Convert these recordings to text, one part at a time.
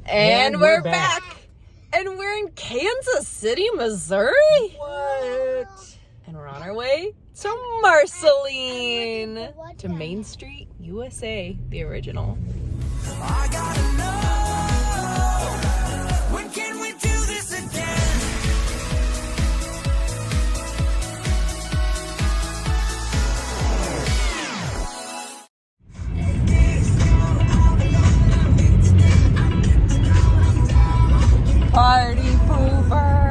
And we're back. And we're in Kansas City, Missouri. What? And we're on our way to Marceline. To Main Street, USA, the original. I gotta know, when can we do this again? Party pooper.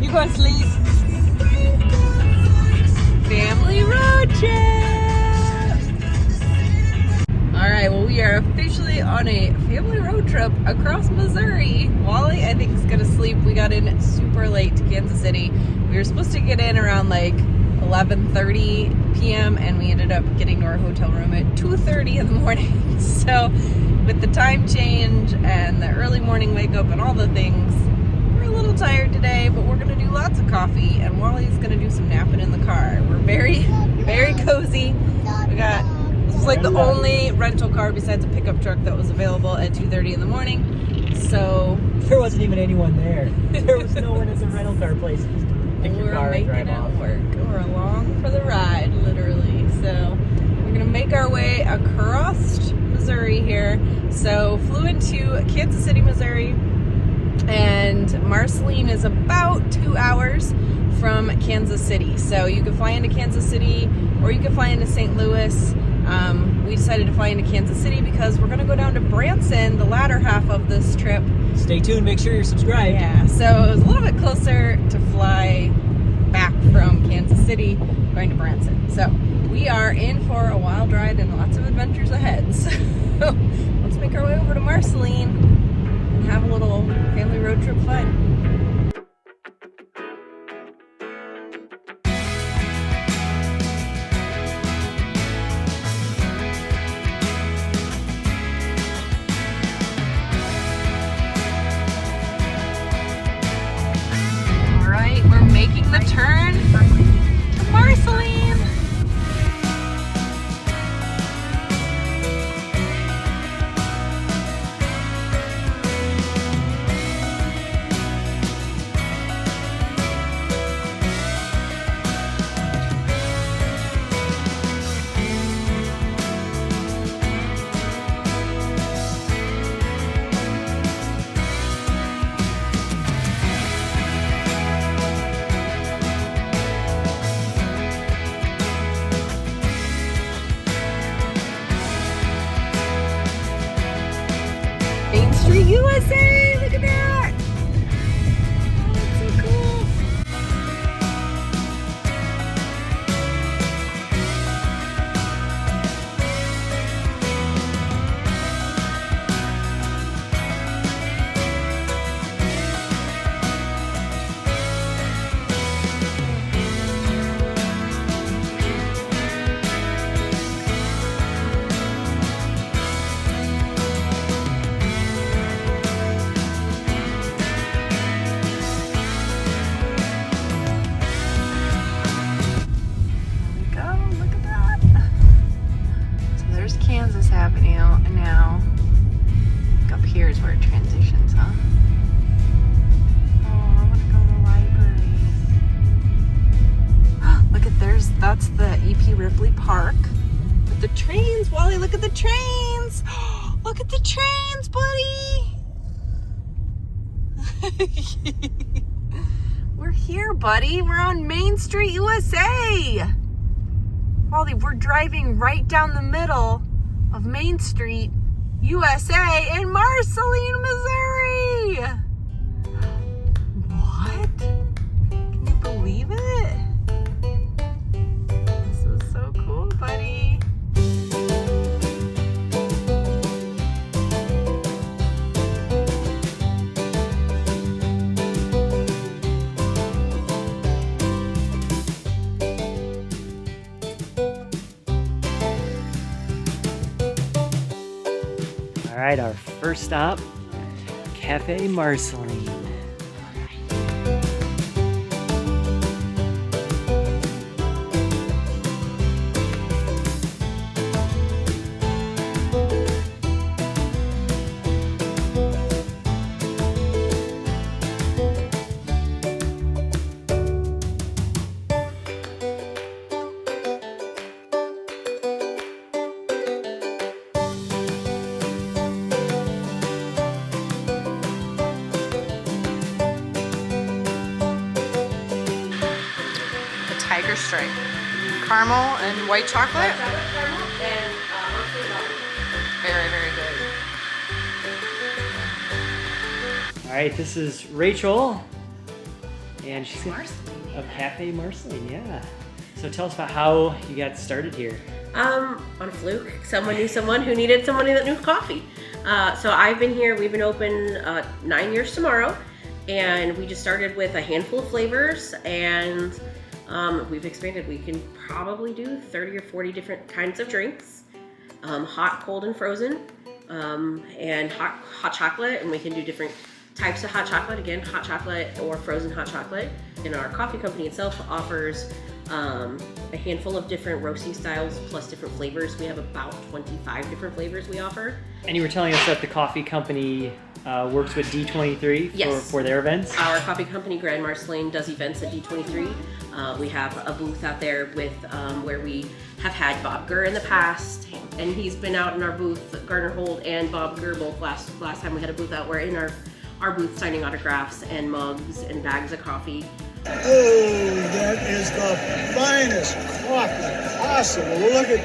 You going to sleep? Family road trip. All right, well, we are officially on a family road trip across Missouri. Wally, I think, is going to sleep. We got in super late to Kansas City. We were supposed to get in around like 11:30 p.m. and we ended up getting to our hotel room at 2:30 in the morning. So with the time change and the early morning wake up and all the things, we're a little tired today, but we're going to do lots of coffee and Wally's going to do some napping in the car. We're very, very cozy. This was like the only rental car besides a pickup truck that was available at 2:30 in the morning. So there wasn't even anyone there. There was no one at the rental car place. We're making it work. We're along for the ride, literally. So we're gonna make our way across Missouri here. So flew into Kansas City, Missouri, and Marceline is about 2 hours from Kansas City. So you can fly into Kansas City or you can fly into St. Louis. We decided to fly into Kansas City because we're gonna go down to Branson the latter half of this trip. Stay tuned, make sure you're subscribed. Yeah, so it was a little bit closer to fly back from Kansas City going to Branson. So we are in for a wild ride and lots of adventures ahead. So let's make our way over to Marceline and have a little family road trip fun. Making the turn to Marceline. USA! Look at that! Oh, that's so cool. Kansas Avenue, and now up here is where it transitions, huh? Oh, I want to go to the library. Look at that's the EP Ripley Park with the trains. Wally, look at the trains. Look at the trains, buddy. We're here, buddy. We're on Main Street, USA. Wally, we're driving right down the middle of Main Street, USA in Marceline, Missouri. What? Can you believe it? This is so cool, buddy. All right, our first stop, Cafe Marceline. your stripe? Caramel and white chocolate? Caramel and Very, very good. All right, this is Rachel, and she's Marceline. of Cafe Marceline, yeah. So tell us about how you got started here. on a fluke. Someone knew someone who needed somebody that knew coffee. So I've been here, we've been open 9 years tomorrow, and we just started with a handful of flavors, and we've expanded. We can probably do 30 or 40 different kinds of drinks, hot, cold, and frozen, and hot chocolate, and we can do different types of hot chocolate, again, hot chocolate or frozen hot chocolate. And our coffee company itself offers a handful of different roasting styles plus different flavors. We have about 25 different flavors we offer. And you were telling us that the coffee company works with D23 Yes. for their events? Our coffee company, Grand Marceline, does events at D23. We have a booth out there with where we have had Bob Gurr in the past, and he's been out in our booth, Gardner Holt and Bob Gurr both last time we had a booth out. We're in our booth signing autographs and mugs and bags of coffee. Oh, that is the finest coffee possible. Look at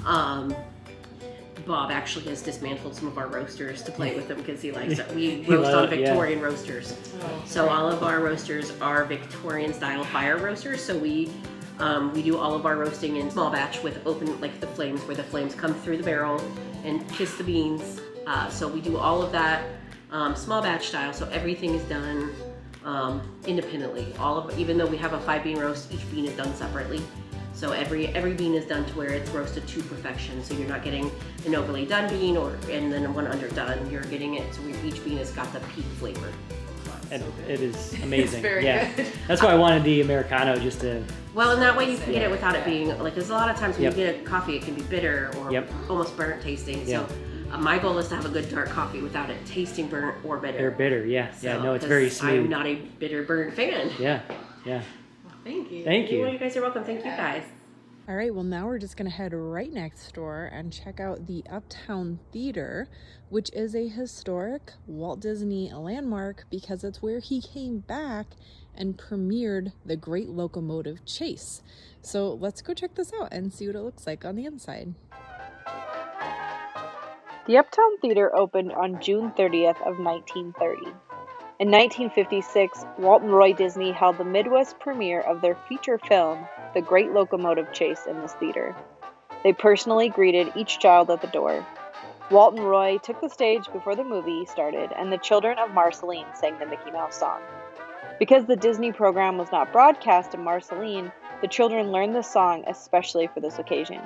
that. Bob actually has dismantled some of our roasters to play with them because he likes it. We He roast on loved it, yeah. Victorian roasters. So all of our roasters are Victorian style fire roasters. So we do all of our roasting in small batch with open, like the flames, where the flames come through the barrel and kiss the beans. So we do all of that small batch style. So everything is done independently. Even though we have a 5-bean roast, each bean is done separately. So every bean is done to where it's roasted to perfection. So you're not getting an overly done bean and then one underdone. You're getting it so each bean has got the peak flavor. And it is amazing. very good. That's why I wanted the Americano, just to... Well, and that way you can get it without it being, like, there's a lot of times when Yep. you get a coffee, it can be bitter or Yep. almost burnt tasting. Yeah. So my goal is to have a good dark coffee without it tasting burnt or bitter. They're bitter, yeah. Yeah, So, no, it's very 'cause smooth. I'm not a bitter burnt fan. Yeah, yeah. Thank you. Thank Well, you. you guys are welcome. Thank you guys. All right, well, now we're just going to head right next door and check out the Uptown Theater, which is a historic Walt Disney landmark because it's where he came back and premiered the Great Locomotive Chase. So let's go check this out and see what it looks like on the inside. The Uptown Theater opened on June 30th of 1930. In 1956, Walt and Roy Disney held the Midwest premiere of their feature film, The Great Locomotive Chase, in this theater. They personally greeted each child at the door. Walt and Roy took the stage before the movie started, and the children of Marceline sang the Mickey Mouse song. Because the Disney program was not broadcast in Marceline, the children learned the song especially for this occasion.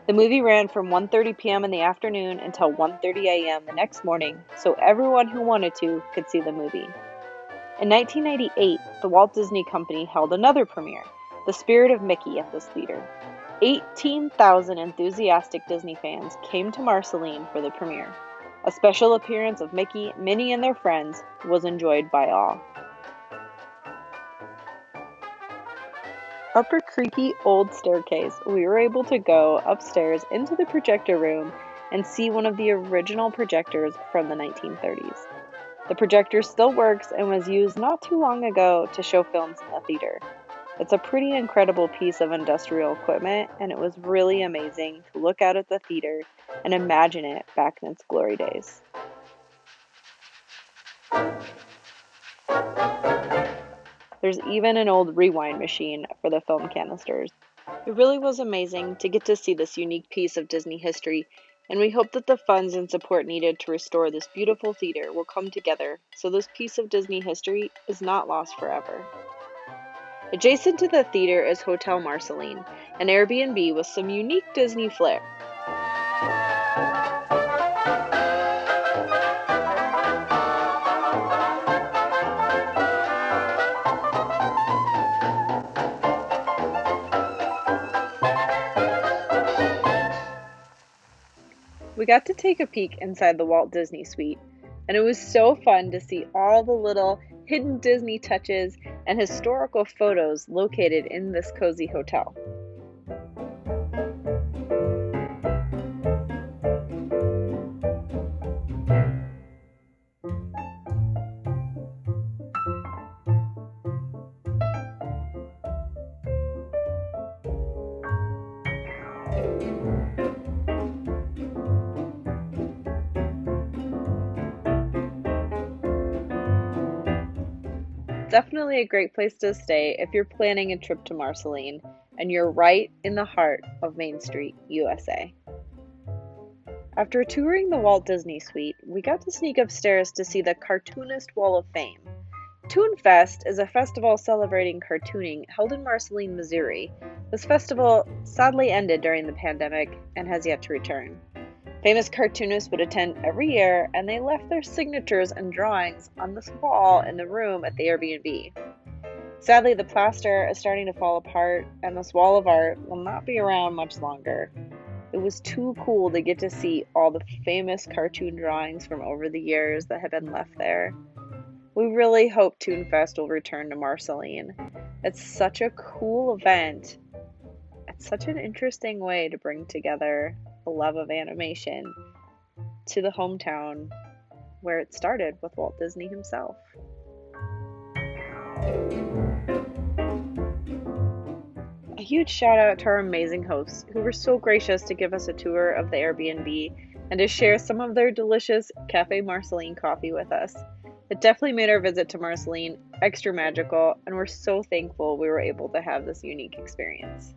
The movie ran from 1:30 p.m. in the afternoon until 1:30 a.m. the next morning, so everyone who wanted to could see the movie. In 1998, the Walt Disney Company held another premiere, The Spirit of Mickey, at this theater. 18,000 enthusiastic Disney fans came to Marceline for the premiere. A special appearance of Mickey, Minnie, and their friends was enjoyed by all. Up a creaky old staircase, we were able to go upstairs into the projector room and see one of the original projectors from the 1930s. The projector still works and was used not too long ago to show films in the theater. It's a pretty incredible piece of industrial equipment, and it was really amazing to look out at the theater and imagine it back in its glory days. There's even an old rewind machine for the film canisters. It really was amazing to get to see this unique piece of Disney history, and we hope that the funds and support needed to restore this beautiful theater will come together so this piece of Disney history is not lost forever. Adjacent to the theater is Hotel Marceline, an Airbnb with some unique Disney flair. We got to take a peek inside the Walt Disney Suite, and it was so fun to see all the little hidden Disney touches and historical photos located in this cozy hotel. Definitely a great place to stay if you're planning a trip to Marceline, and you're right in the heart of Main Street, USA. After touring the Walt Disney Suite, we got to sneak upstairs to see the Cartoonist Wall of Fame. Toon Fest is a festival celebrating cartooning held in Marceline, Missouri. This festival sadly ended during the pandemic and has yet to return. Famous cartoonists would attend every year, and they left their signatures and drawings on this wall in the room at the Airbnb. Sadly, the plaster is starting to fall apart, and this wall of art will not be around much longer. It was too cool to get to see all the famous cartoon drawings from over the years that have been left there. We really hope Toon Fest will return to Marceline. It's such a cool event. It's such an interesting way to bring together the love of animation to the hometown where it started with Walt Disney himself. A huge shout out to our amazing hosts who were so gracious to give us a tour of the Airbnb and to share some of their delicious Cafe Marceline coffee with us. It definitely made our visit to Marceline extra magical, and we're so thankful we were able to have this unique experience.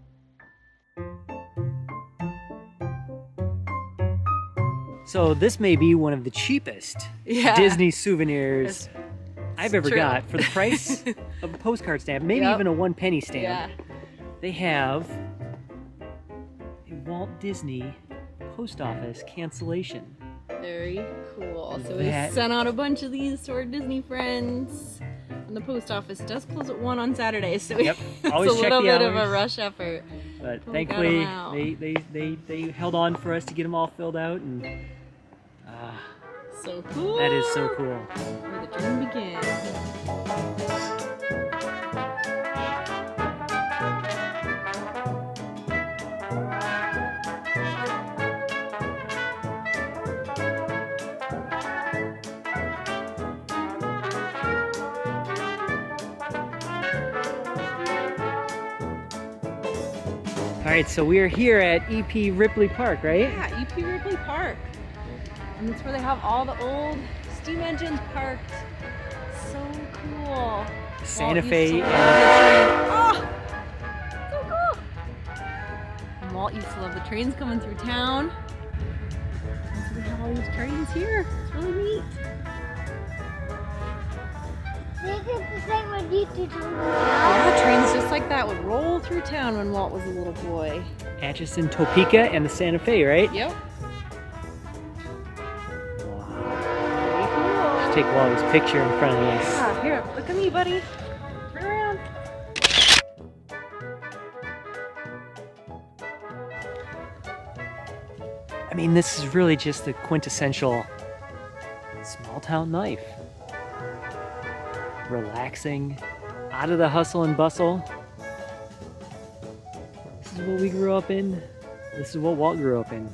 So this may be one of the cheapest Yeah. Disney souvenirs I've ever true. got for the price of a postcard stamp, maybe Yep. even a 1 penny stamp. Yeah. They have a Walt Disney post office cancellation. Very cool. So we That- sent out a bunch of these to our Disney friends. And the post office does close at 1 on Saturday, so Yep. it's Always a check little the bit of hours. a rush effort. But We thankfully, got 'em out. they held on for us to get them all filled out, and So cool. that is so cool. Where the dream begins. All right, so we are here at EP Ripley Park, right? Yeah, EP Ripley Park. And that's where they have all the old steam engines parked. So cool. Santa Walt Fe used to and love the train. Oh, so cool. And Walt used to love the trains coming through town. And so we have all these trains here. It's really neat. Yeah, trains just like that would roll through town when Walt was a little boy. Atchison, Topeka, and the Santa Fe, right? Yep. Let's take Walt's picture in front of this. Ah, here, look at me, buddy. Turn around. I mean, this is really just the quintessential small town life. Relaxing, out of the hustle and bustle. This is what we grew up in. This is what Walt grew up in.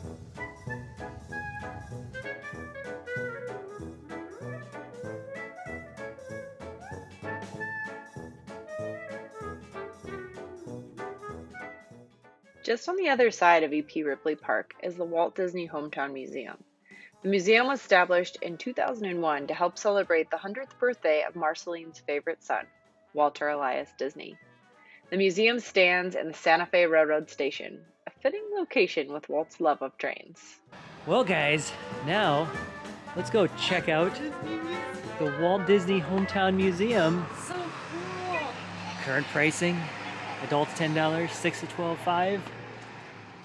Just on the other side of EP Ripley Park is the Walt Disney Hometown Museum. The museum was established in 2001 to help celebrate the 100th birthday of Marceline's favorite son, Walter Elias Disney. The museum stands in the Santa Fe Railroad Station, a fitting location with Walt's love of trains. Well, guys, now let's go check out the Walt Disney Hometown Museum. So cool. Current pricing, adults $10, 6 to 12, 5,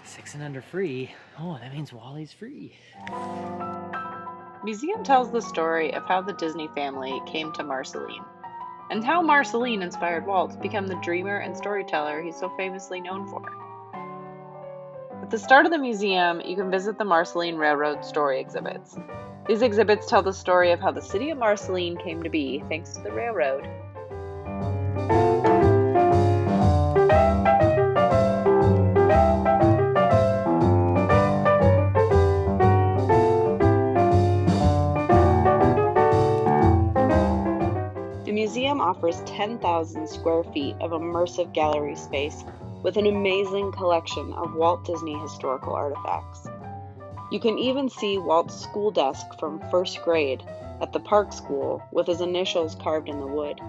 6 and under free. Oh, that means Wally's free. Museum tells the story of how the Disney family came to Marceline, and how Marceline inspired Walt to become the dreamer and storyteller he's so famously known for. At the start of the museum, you can visit the Marceline Railroad story exhibits. These exhibits tell the story of how the city of Marceline came to be thanks to the railroad. The museum offers 10,000 square feet of immersive gallery space with an amazing collection of Walt Disney historical artifacts. You can even see Walt's school desk from first grade at the Park School with his initials carved in the wood.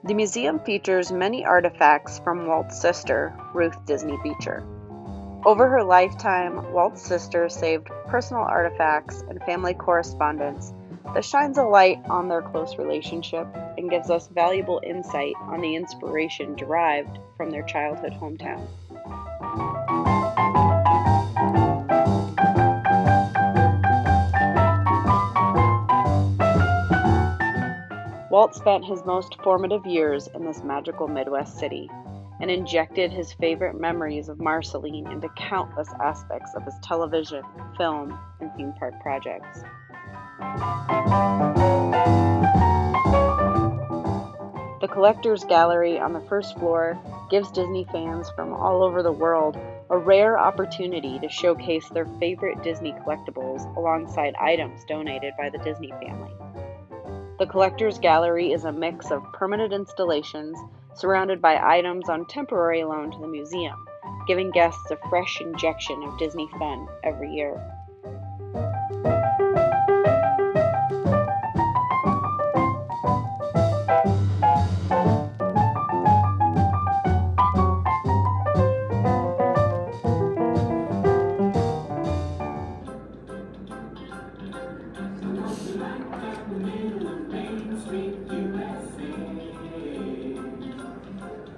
The museum features many artifacts from Walt's sister, Ruth Disney Beecher. Over her lifetime, Walt's sister saved personal artifacts and family correspondence that shines a light on their close relationship and gives us valuable insight on the inspiration derived from their childhood hometown. Walt spent his most formative years in this magical Midwest city and injected his favorite memories of Marceline into countless aspects of his television, film, and theme park projects. The Collector's Gallery on the first floor gives Disney fans from all over the world a rare opportunity to showcase their favorite Disney collectibles alongside items donated by the Disney family. The Collector's Gallery is a mix of permanent installations surrounded by items on temporary loan to the museum, giving guests a fresh injection of Disney fun every year.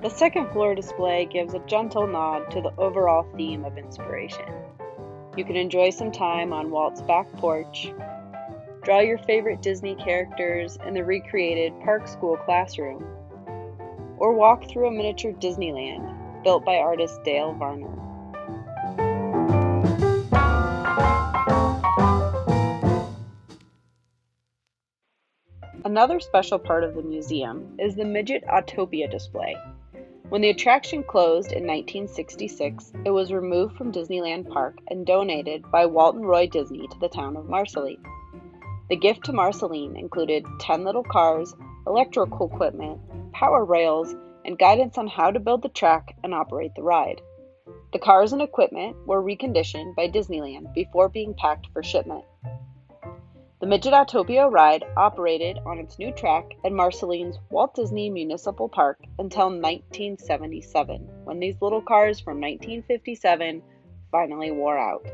The second floor display gives a gentle nod to the overall theme of inspiration. You can enjoy some time on Walt's back porch, draw your favorite Disney characters in the recreated Park School classroom, or walk through a miniature Disneyland built by artist Dale Varner. Another special part of the museum is the Midget Autopia display. When the attraction closed in 1966, it was removed from Disneyland Park and donated by Walt and Roy Disney to the town of Marceline. The gift to Marceline included 10 little cars, electrical equipment, power rails, and guidance on how to build the track and operate the ride. The cars and equipment were reconditioned by Disneyland before being packed for shipment. The Midget Autopia ride operated on its new track at Marceline's Walt Disney Municipal Park until 1977, when these little cars from 1957 finally wore out.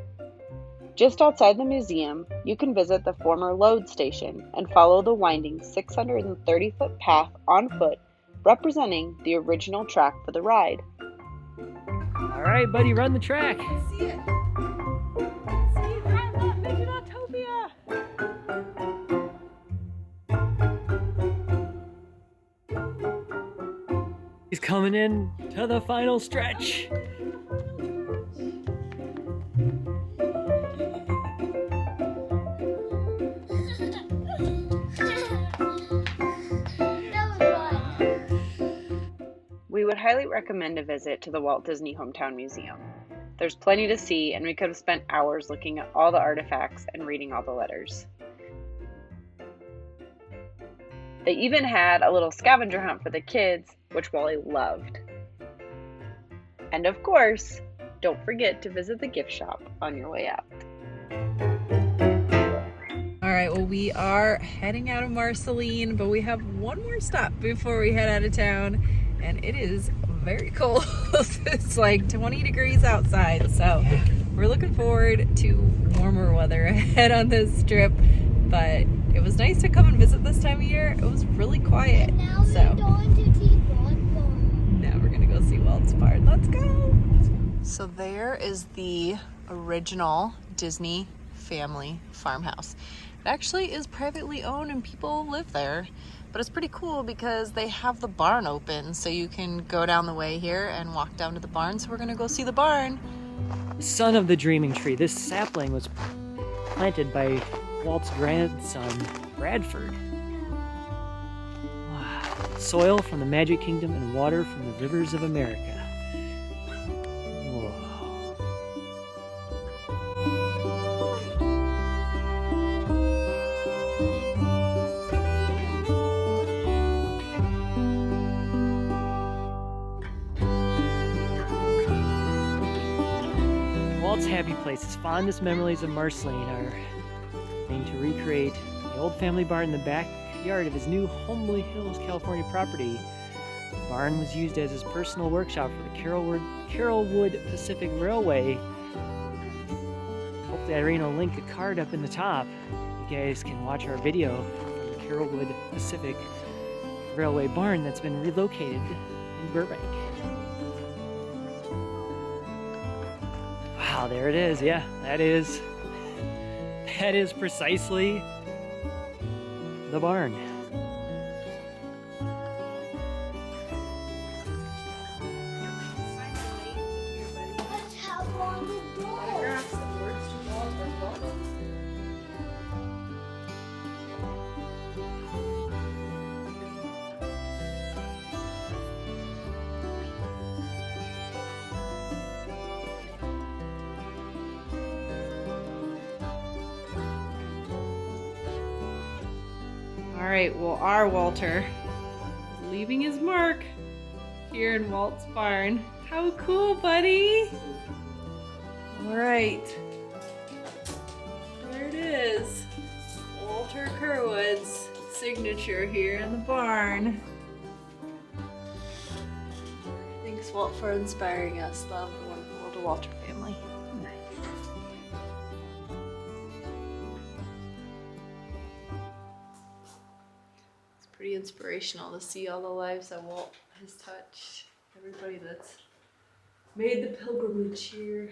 Just outside the museum, you can visit the former load station and follow the winding 630-foot path on foot, representing the original track for the ride. All right, buddy, run the track. See it. See, drive that Midget Autopia. He's coming in to the final stretch. We would highly recommend a visit to the Walt Disney Hometown Museum. There's plenty to see, and we could have spent hours looking at all the artifacts and reading all the letters. They even had a little scavenger hunt for the kids, which Wally loved. And of course, don't forget to visit the gift shop on your way out. All right, well, we are heading out of Marceline, but we have one more stop before we head out of town, and it is very cold. It's like 20 degrees outside, so we're looking forward to warmer weather ahead on this trip, but it was nice to come and visit this time of year. It was really quiet. Now So we're going to see Walt Farm. now we're gonna go see Walt's Part. Let's go. So there is the original Disney family farmhouse. It actually is privately owned and people live there, but it's pretty cool because they have the barn open, so you can go down the way here and walk down to the barn. So we're gonna go see the barn. Son of the dreaming tree. This sapling was planted by Walt's grandson, Bradford. Wow. Soil from the Magic Kingdom and water from the rivers of America. Whoa. Walt's happy place, his fondest memories of Marceline are aimed to recreate the old family barn in the backyard of his new Homely Hills, California property. The barn was used as his personal workshop for the Carrollwood Pacific Railway. Hopefully Irene will link a card up in the top. You guys can watch our video from the Carrollwood Pacific Railway barn that's been relocated in Burbank. Wow, there it is. Yeah, that is precisely the barn. Let's have on the door. All right, well, our Walter is leaving his mark here in Walt's barn. How cool, buddy! All right, there it is. Walter Kerwood's signature here in the barn. Thanks, Walt, for inspiring us. Love the wonderful Walter family. Pretty inspirational to see all the lives that Walt has touched. Everybody that's made the pilgrimage here,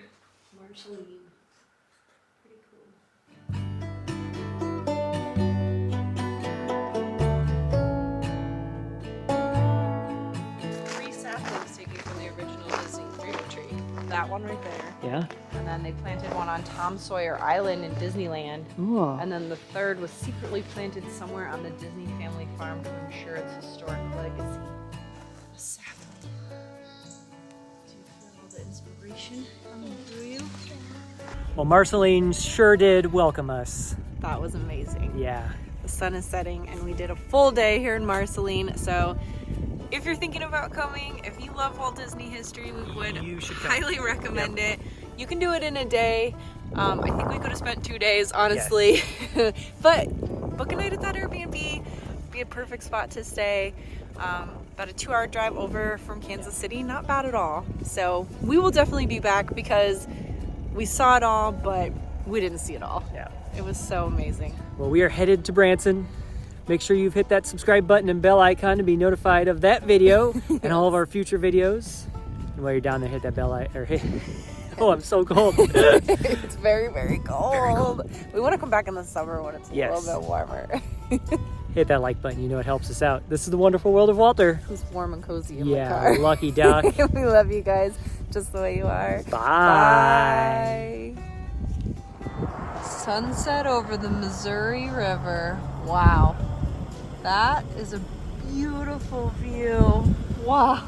Marceline. Pretty cool. 3 saplings taken from the original Disney fruit tree. That one right there. Yeah? And then they planted one on Tom Sawyer Island in Disneyland. Ooh. And then the third was secretly planted somewhere on the Disney family farm to ensure its historic legacy. A sapling. Do you feel all the inspiration coming through you? Well, Marceline sure did welcome us. That was amazing. Yeah. The sun is setting and we did a full day here in Marceline. So if you're thinking about coming, if you love Walt Disney history, we would You should come. highly recommend it. You can do it in a day. I think we could have spent 2 days, honestly. But book a night at that Airbnb. Be a perfect spot to stay. About a 2-hour drive over from Kansas City. Not bad at all. So we will definitely be back because we saw it all, but we didn't see it all. Yeah. It was so amazing. Well, we are headed to Branson. Make sure you've hit that subscribe button and bell icon to be notified of that video and all of our future videos. And while you're down there, hit that bell icon. Oh, I'm so cold. It's very, very cold. We want to come back in the summer when it's a Yes. little bit warmer. Hit that like button. You know it helps us out. This is the wonderful world of Walter. It's warm and cozy in Yeah, my car. lucky duck. We love you guys just the way you are. Bye. Bye. Sunset over the Missouri River. Wow. That is a beautiful view. Wow.